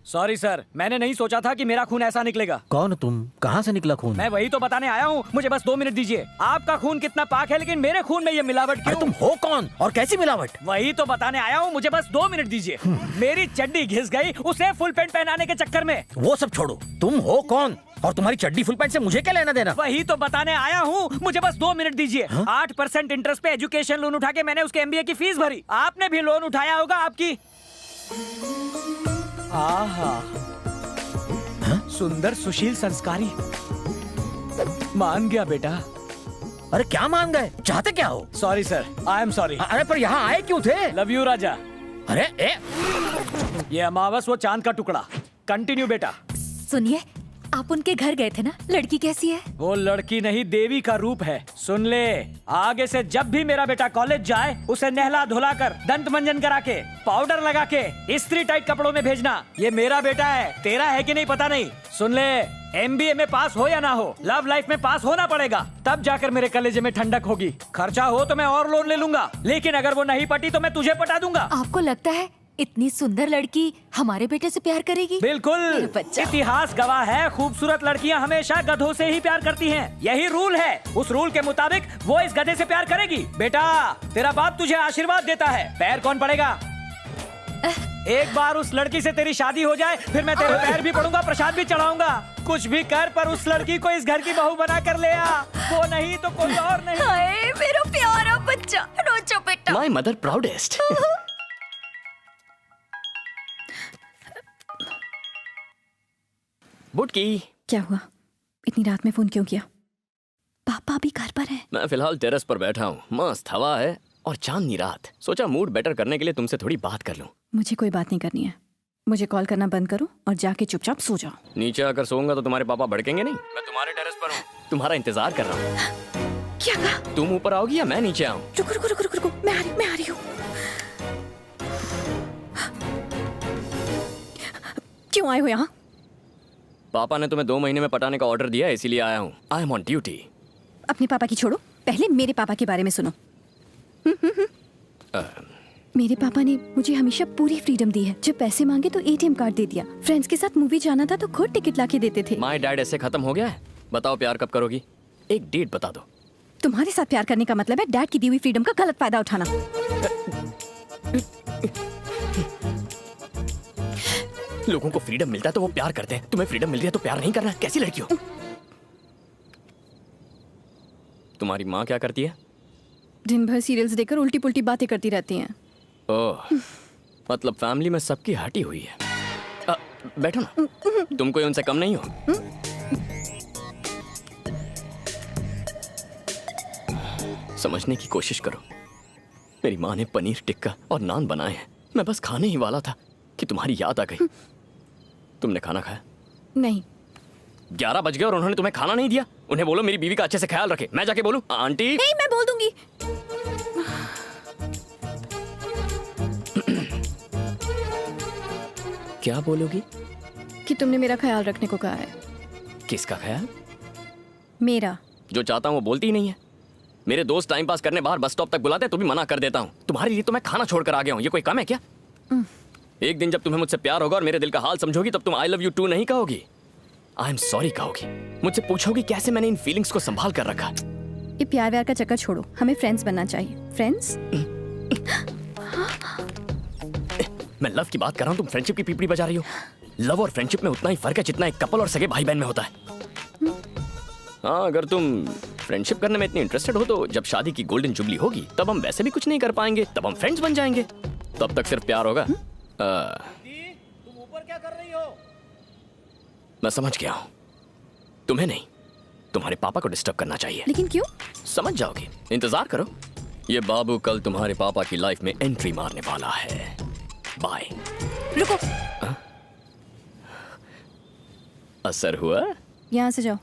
Sorry sir, मैंने नहीं सोचा था कि मेरा खून ऐसा निकलेगा। कौन हो तुम? कहाँ से निकला खून? मैं वही तो बताने आया हूँ, मुझे बस 2 मिनट दीजिए। आपका खून कितना पाक है, लेकिन मेरे खून में ये मिलावट अरे क्यों? तुम हो कौन और कैसी मिलावट? वही तो बताने आया हूँ, मुझे बस 2 मिनट दीजिए। मेरी चड्डी घिस गई उसे फुल पैंट पहनाने के चक्कर में। वो सब छोड़ो, तुम हो कौन और तुम्हारी चड्डी फुल पैंट से मुझे क्या लेना देना? वही तो बताने आया हूँ, मुझे बस 2 मिनट दीजिए। 8% इंटरेस्ट पे एजुकेशन लोन उठा के मैंने उसके MBA की फीस भरी। आपने भी लोन उठाया होगा आपकी। आहा, सुंदर सुशील संस्कारी। मान गया बेटा। अरे क्या मान गए? चाहते क्या हो? Sorry sir, I am sorry. अरे पर यहाँ आए क्यों थे? लव यू राजा। अरे ये अमावस वो चांद का टुकड़ा। कंटिन्यू बेटा। सुनिए, आप उनके घर गए थे ना, लड़की कैसी है? वो लड़की नहीं, देवी का रूप है। सुन ले, आगे से जब भी मेरा बेटा कॉलेज जाए, उसे नहला धुला कर, दंत मंजन करा के, पाउडर लगा के, इस्त्री टाइट कपड़ों में भेजना। ये मेरा बेटा है, तेरा है कि नहीं पता नहीं। सुन ले, MBA में पास हो या ना हो, लव लाइफ में पास होना पड़ेगा, तब जाकर मेरे कलेजे में ठंडक होगी। खर्चा हो तो मैं और लोन ले लूंगा, लेकिन अगर वो नहीं पटी तो मैं तुझे पटा दूंगा। आपको लगता है इतनी सुंदर लड़की हमारे बेटे से प्यार करेगी? बिल्कुल। मेरा बच्चा। इतिहास गवाह है, खूबसूरत लड़कियां हमेशा गधों से ही प्यार करती हैं। यही रूल है। उस रूल के मुताबिक वो इस गधे से प्यार करेगी। बेटा, तेरा बाप तुझे आशीर्वाद देता है। पैर कौन पड़ेगा? एक बार उस लड़की से तेरी शादी हो जाए, फिर मैं तेरे पैर भी पड़ूंगा, प्रसाद भी चढ़ाऊंगा। कुछ भी कर, पर उस लड़की को इस घर की बहू बना कर ले आ। वो नहीं तो कोई और नहीं। हाय मेरा प्यारा बच्चा, रोचो बेटा। My mother proudest. बुटकी, क्या हुआ? इतनी रात में फोन क्यों किया? पापा भी घर पर हैं। मैं फिलहाल टेरेस पर बैठा हूँ। मस्त हवा है और चांदनी रात। सोचा मूड बेटर करने के लिए तुमसे थोड़ी बात कर लूं। मुझे कोई बात नहीं करनी है। मुझे कॉल करना बंद करो और जाके चुपचाप सो जाओ। नीचे आकर सोऊंगा तो तुम्हारे पापा भड़केंगे नहीं? मैं तुम्हारे टेरेस पर हूँ, तुम्हारा इंतजार कर रहा हूँ। क्या कहा? तुम ऊपर आओगी या मैं नीचे आऊँ? रुको रुको रुको रुको, मैं आ रही हूँ। क्यों आए हो यहाँ? पापा ने तुम्हें 2 महीने में पटाने का ऑर्डर दिया है, इसीलिए आया हूँ। I am on duty. अपने पापा की छोड़ो, पहले मेरे पापा के बारे में सुनो। मेरे पापा ने मुझे हमेशा पूरी फ्रीडम दी है। जब पैसे मांगे तो ATM कार्ड दे दिया। फ्रेंड्स के साथ मूवी जाना था तो खुद टिकट लाके देते थे। माय डैड ऐसे खत्म हो गया है? बताओ प्यार कब करोगी? एक डेट बता दो। तुम्हारे साथ प्यार करने का मतलब है डैड की दी हुई फ्रीडम का गलत फायदा उठाना। लोगों को फ्रीडम मिलता है तो वो प्यार करते हैं, तुम्हें फ्रीडम मिल रही है तो प्यार नहीं करना? कैसी लड़की हो? तुम्हारी माँ क्या करती है? दिन भर सीरियल्स देखकर उल्टी पुल्टी बातें करती रहती हैं। ओह, मतलब फैमिली में सबकी हटी हुई है। बैठो ना, तुम कोई उनसे कम नहीं हो। समझने की कोशिश करो। मेरी माँ ने पनीर टिक्का और नान बनाए हैं। मैं बस खाने ही वाला था कि तुम्हारी याद आ गई। तुमने खाना खाया? नहीं। 11 बज गए और उन्होंने तुम्हें खाना नहीं दिया। उन्हें बोलो मेरी बीवी का अच्छे से ख्याल रखे। मैं जाके बोलूं? आंटी नहीं, मैं बोल दूंगी। क्या बोलोगी? कि तुमने मेरा ख्याल रखने को कहा है। किसका ख्याल? मेरा। जो चाहता हूँ वो बोलती ही नहीं है। मेरे दोस्त टाइम पास करने बाहर बस स्टॉप तक बुलाते हैं तो भी मना कर देता हूँ। तुम्हारे लिए तो मैं खाना छोड़कर आ गया हूँ। ये कोई कम है क्या? एक दिन जब तुम्हें मुझसे प्यार होगा और मेरे दिल का हाल समझोगी तब तुम आई लव यू टू नहीं कहोगी, आई एम सॉरी कहोगी। मुझसे पूछोगी कैसे मैंने इन फीलिंग्स को संभाल कर रखा। ये प्यार व्यार का चक्कर छोड़ो, हमें फ्रेंड्स बनना चाहिए। फ्रेंड्स? मैं लव की बात कर रहा हूँ, तुम फ्रेंडशिप की पीपड़ी बजा रही हो। लव और फ्रेंडशिप में उतना ही फर्क है जितना एक कपल और सगे भाई बहन में होता है। हाँ, अगर तुम फ्रेंडशिप करने में इतनी इंटरेस्टेड हो तो जब शादी की गोल्डन जुबली होगी तब हम वैसे भी कुछ नहीं कर पाएंगे, तब हम फ्रेंड्स बन जाएंगे। तब तक सिर्फ प्यार होगा। तुम ऊपर क्या कर रही हो? मैं समझ गया हूँ। तुम्हें नहीं, तुम्हारे पापा को डिस्टर्ब करना चाहिए। लेकिन क्यों? समझ जाओगे, इंतजार करो। ये बाबू कल तुम्हारे पापा की लाइफ में एंट्री मारने वाला है। बाय। रुको। असर हुआ? यहाँ से जाओ।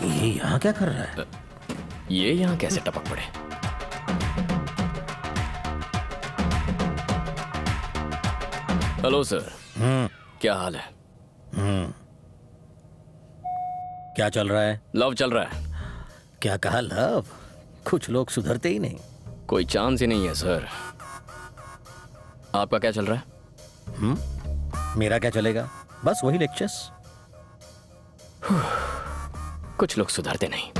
ये यहाँ क्या कर रहा है? ये यहाँ कैसे टपक पड़े? हेलो सर, क्या हाल है? क्या चल रहा है? लव चल रहा है। क्या कहा लव? कुछ लोग सुधरते ही नहीं। कोई चांस ही नहीं है सर। आपका क्या चल रहा है? मेरा क्या चलेगा? बस वही लेक्चर्स। कुछ लोग सुधरते नहीं।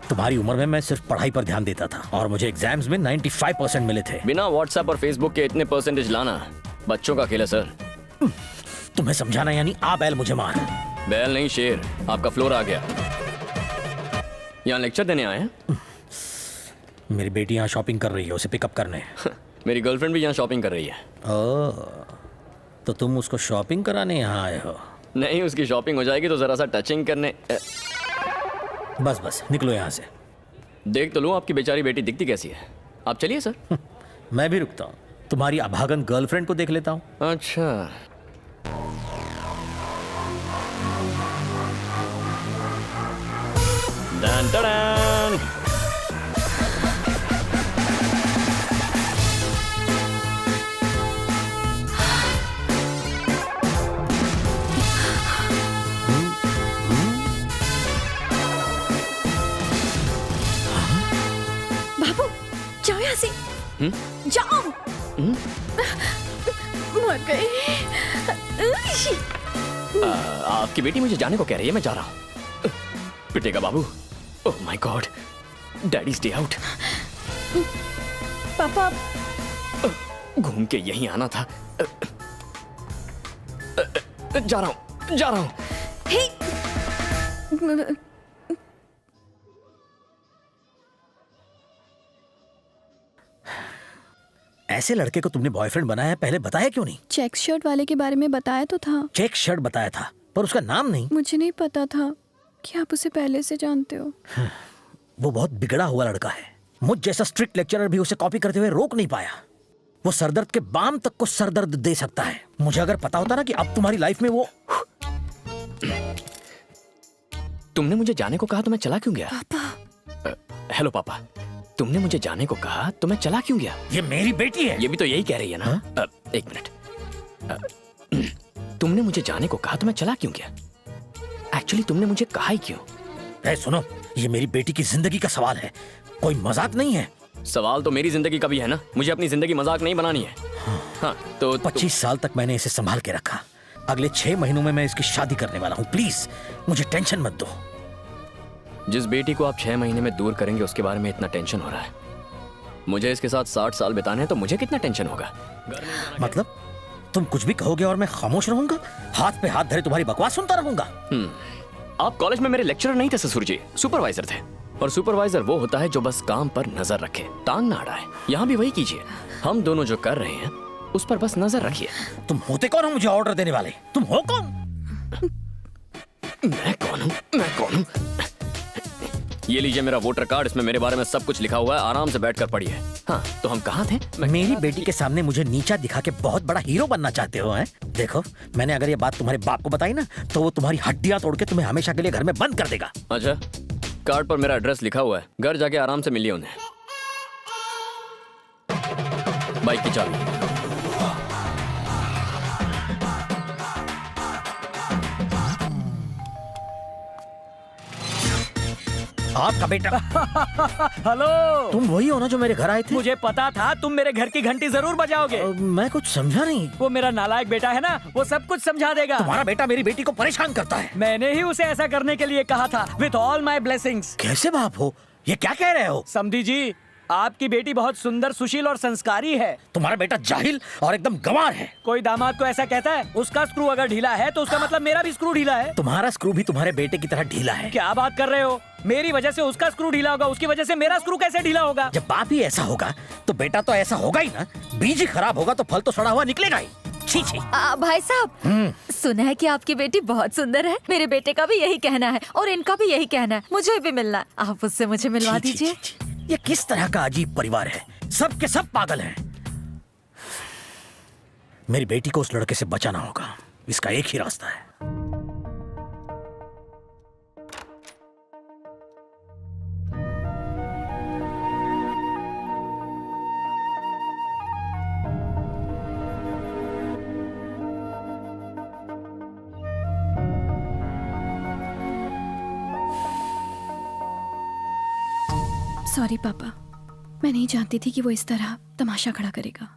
तुम्हारी उम्र में मैं सिर्फ पढ़ाई पर ध्यान देता था और मुझे एग्जाम्स में 95% मिले थे। बिना व्हाट्सएप और फेसबुक के इतने परसेंटेज लाना बच्चों का खेल है सर। तुम्हें समझाना यानी आ बैल मुझे मार। बैल नहीं शेर, आपका फ्लोर आ गया। यहाँ लेक्चर देने आए हैं? मेरी बेटी यहाँ शॉपिंग कर रही है, उसे पिकअप करने। मेरी गर्लफ्रेंड भी यहाँ शॉपिंग कर रही है। ओह, तो तुम उसको शॉपिंग कराने यहाँ आए हो? नहीं, उसकी शॉपिंग हो जाएगी तो जरा सा टचिंग करने। बस बस निकलो यहाँ से। देख तो लूँ आपकी बेचारी बेटी दिखती कैसी है। आप चलिए सर। मैं भी रुकता हूँ, तुम्हारी अभागन गर्लफ्रेंड को देख लेता हूँ। अच्छा, डन डन। बाबू जाओ यहाँ से। जाओ। मर गई। आपकी बेटी मुझे जाने को कह रही है, मैं जा रहा हूँ। पिटेगा बाबू। Oh my god, daddy stay out. पापा घूम के यहीं आना था। जा रहा हूँ, जा रहा हूँ। हे ऐसे लड़के को तुमने बॉयफ्रेंड बनाया है, पहले बताया क्यों नहीं? चेक शर्ट वाले के बारे में बताया तो था। चेक शर्ट बताया था पर उसका नाम नहीं। मुझे नहीं पता था कि आप उसे पहले से जानते हो। वो बहुत बिगड़ा हुआ लड़का है। मुझ जैसा स्ट्रिक्ट लेक्चरर भी उसे कॉपी करते हुए रोक नहीं पाया। वो सरदर्द के बाम तक को सरदर्द दे सकता है। मुझे अगर पता होता ना कि अब तुम्हारी लाइफ में वो। तुमने मुझे जाने को कहा तो मैं चला क्यों गया? पापा हेलो पापा, तुमने मुझे जाने को कहा तो मैं चला क्यों गया? ये मेरी बेटी है। ये भी तो यही कह रही है ना। एक मिनट। तुमने मुझे जाने को कहा तो मैं चला क्यों गया? एक्चुअली तुमने मुझे कहा ही क्यों? ए, सुनो, ये मेरी बेटी की जिंदगी का सवाल है, कोई मजाक नहीं है। सवाल तो मेरी जिंदगी का भी है ना। मुझे अपनी जिंदगी मजाक नहीं बनानी है। हाँ तो 25 साल तक मैंने इसे संभाल के रखा। अगले 6 महीनों में मैं इसकी शादी करने वाला हूँ। प्लीज मुझे टेंशन मत दो। जिस बेटी को आप 6 महीने में दूर करेंगे उसके बारे में इतना टेंशन हो रहा है। मुझे इसके साथ 60 साल बिताने हैं तो मुझे कितना टेंशन होगा? मतलब तुम कुछ भी कहोगे और मैं खामोश रहूंगा? हाथ पे हाथ धरे तुम्हारी बकवास सुनता रहूंगा? आप कॉलेज में मेरे लेक्चरर नहीं थे ससुर जी, सुपरवाइजर थे। और सुपरवाइजर वो होता है जो बस काम पर नजर रखे, टांग ना अड़ाए। यहाँ भी वही कीजिए। हम दोनों जो कर रहे हैं उस पर बस नजर रखिए। तुम होते कौन हो मुझे ऑर्डर देने वाले? तुम हो कौन? मैं कौन हूँ? मैं कौन हूँ? ये लीजिए मेरा वोटर कार्ड, इसमें मेरे बारे में सब कुछ लिखा हुआ है। आराम से बैठकर पढ़िए। हाँ तो हम कहाँ थे? मेरी बेटी के सामने मुझे नीचा दिखा के बहुत बड़ा हीरो बनना चाहते हो हैं? देखो, मैंने अगर ये बात तुम्हारे बाप को बताई ना तो वो तुम्हारी हड्डियां तोड़ के तुम्हें हमेशा के लिए घर में बंद कर देगा। अच्छा, कार्ड पर मेरा एड्रेस लिखा हुआ है। घर जाके आराम से मिलिए उन्हें। बाइक की चाबी। आपका बेटा। हेलो। तुम वही हो ना जो मेरे घर आए थे? मुझे पता था तुम मेरे घर की घंटी जरूर बजाओगे। मैं कुछ समझा नहीं। वो मेरा नालायक बेटा है ना, वो सब कुछ समझा देगा। तुम्हारा बेटा मेरी बेटी को परेशान करता है। मैंने ही उसे ऐसा करने के लिए कहा था, विथ ऑल माई ब्लेसिंग्स। कैसे बाप हो? ये क्या कह रहे हो? समधी जी, आपकी बेटी बहुत सुंदर, सुशील और संस्कारी है। तुम्हारा बेटा जाहिल और एकदम गंवार है। कोई दामाद को ऐसा कहता है? उसका स्क्रू अगर ढीला है तो उसका मतलब मेरा भी स्क्रू ढीला है। तुम्हारा स्क्रू भी तुम्हारे बेटे की तरह ढीला है। क्या बात कर रहे हो? मेरी वजह से उसका स्क्रू ढीला होगा, उसकी वजह से मेरा स्क्रू कैसे ढीला होगा? जब बाप ही ऐसा होगा तो बेटा तो ऐसा होगा ही ना। बीज ही खराब होगा तो फल तो सड़ा हुआ निकलेगा ही। छी छी। भाई साहब, सुना है कि आपकी बेटी बहुत सुंदर है। मेरे बेटे का भी यही कहना है और इनका भी यही कहना है। मुझे भी मिलना है। आप उससे मुझे मिलवा छी, छी, दीजिए। छी, छी। ये किस तरह का अजीब परिवार है? सब के सब पागल हैं। मेरी बेटी को उस लड़के से बचाना होगा। इसका एक ही रास्ता है। सॉरी पापा, मैं नहीं जानती थी कि वो इस तरह तमाशा खड़ा करेगा।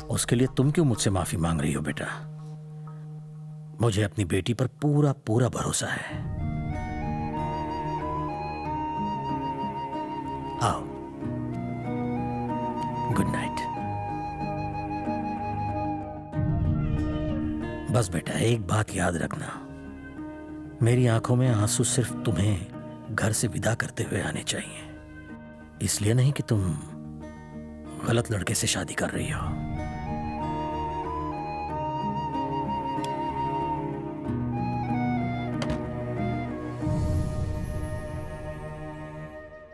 उसके लिए तुम क्यों मुझसे माफी मांग रही हो बेटा? मुझे अपनी बेटी पर पूरा पूरा भरोसा है। आओ, गुड नाइट। बस बेटा, एक बात याद रखना, मेरी आंखों में आंसू सिर्फ तुम्हें घर से विदा करते हुए आने चाहिए, इसलिए नहीं कि तुम गलत लड़के से शादी कर रही हो।